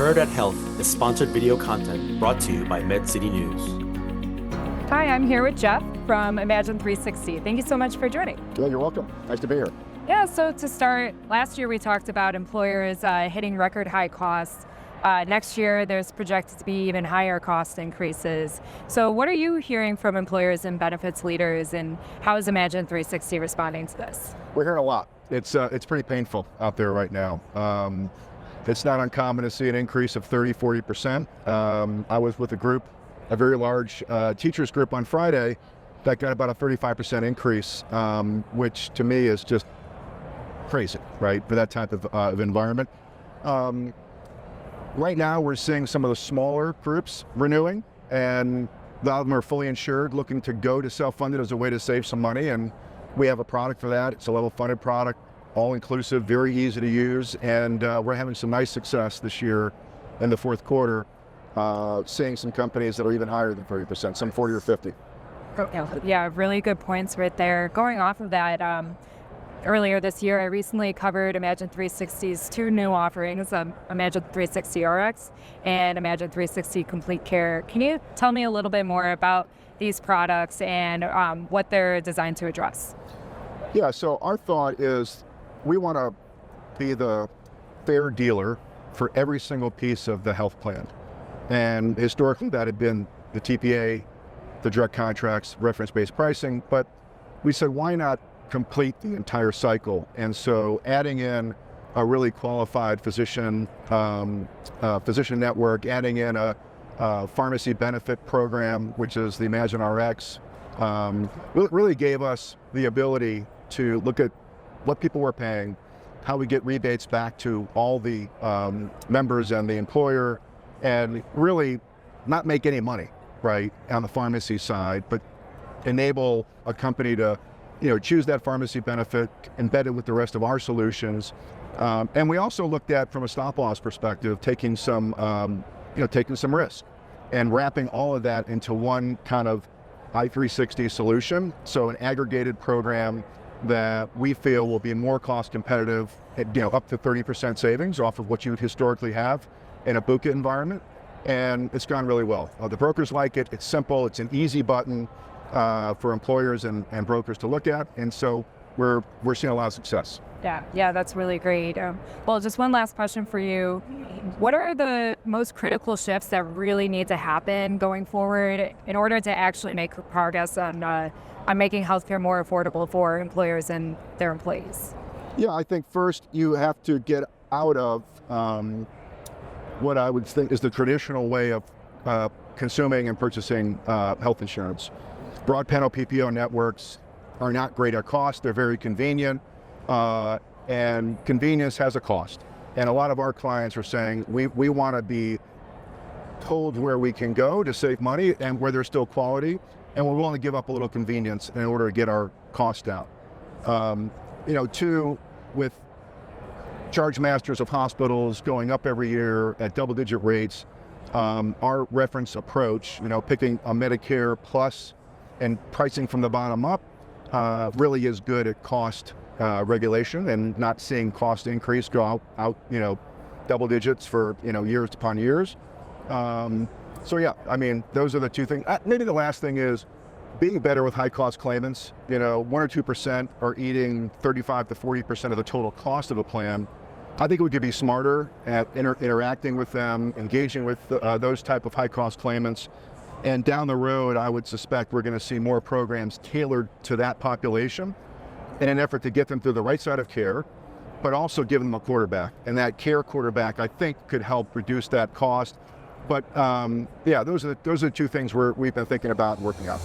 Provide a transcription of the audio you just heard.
Heard at Health is sponsored video content brought to you by Med City News. Hi, I'm here with Jeff from Imagine 360. Thank you so much for joining. Yeah, you're welcome. Nice to be here. Yeah, so to start, last year we talked about employers hitting record high costs. Next year, there's projected to be even higher cost increases. So what are you hearing from employers and benefits leaders, and how is Imagine 360 responding to this? We're hearing a lot. It's pretty painful out there right now. It's not uncommon to see an increase of 30-40%. I was with a very large teachers group on Friday that got about a 35% increase, which to me is just crazy, right, for that type of environment. Right now, we're seeing some of the smaller groups renewing, and a lot of them are fully insured, looking to go to self-funded as a way to save some money, and we have a product for that. It's a level-funded product, all-inclusive, very easy to use, and we're having some nice success this year in the fourth quarter, seeing some companies that are even higher than 30%, some 40 or 50. Yeah, really good points right there. Going off of that, earlier this year, I recently covered Imagine 360's two new offerings, Imagine 360 RX and Imagine 360 Complete Care. Can you tell me a little bit more about these products and what they're designed to address? Yeah, so our thought is we want to be the fair dealer for every single piece of the health plan. And historically, that had been the TPA, the direct contracts, reference-based pricing, but we said, why not complete the entire cycle? And so adding in a really qualified physician network, adding in a pharmacy benefit program, which is the Imagine RX, really gave us the ability to look at what people were paying, how we get rebates back to all the members and the employer, and really not make any money, right, on the pharmacy side, but enable a company to choose that pharmacy benefit, embed it with the rest of our solutions. And we also looked at, from a stop-loss perspective, taking some risk and wrapping all of that into one kind of I-360 solution. So an aggregated program that we feel will be more cost competitive, up to 30% savings off of what you would historically have in a BUCA environment. And it's gone really well. The brokers like it. It's simple. It's an easy button for employers and brokers to look at, and so we're seeing a lot of success. Yeah, that's really great. Well, just one last question for you. What are the most critical shifts that really need to happen going forward in order to actually make progress on making healthcare more affordable for employers and their employees? Yeah, I think first you have to get out of what I would think is the traditional way of consuming and purchasing health insurance. Broad panel PPO networks are not great at cost. They're very convenient, and convenience has a cost. And a lot of our clients are saying, we want to be told where we can go to save money and where there's still quality, and we're willing to give up a little convenience in order to get our cost down. Two, with charge masters of hospitals going up every year at double-digit rates, our reference approach, picking a Medicare plus and pricing from the bottom up, really is good at cost regulation and not seeing cost increase go out double digits for years upon years. So yeah, I mean, those are the two things. Maybe the last thing is being better with high cost claimants. 1 or 2% are eating 35 to 40% of the total cost of a plan. I think we could be smarter at interacting with them, engaging with those type of high cost claimants. And down the road, I would suspect we're going to see more programs tailored to that population in an effort to get them through the right side of care, but also give them a quarterback. And that care quarterback, I think, could help reduce that cost. But yeah, those are the two things we've been thinking about and working on.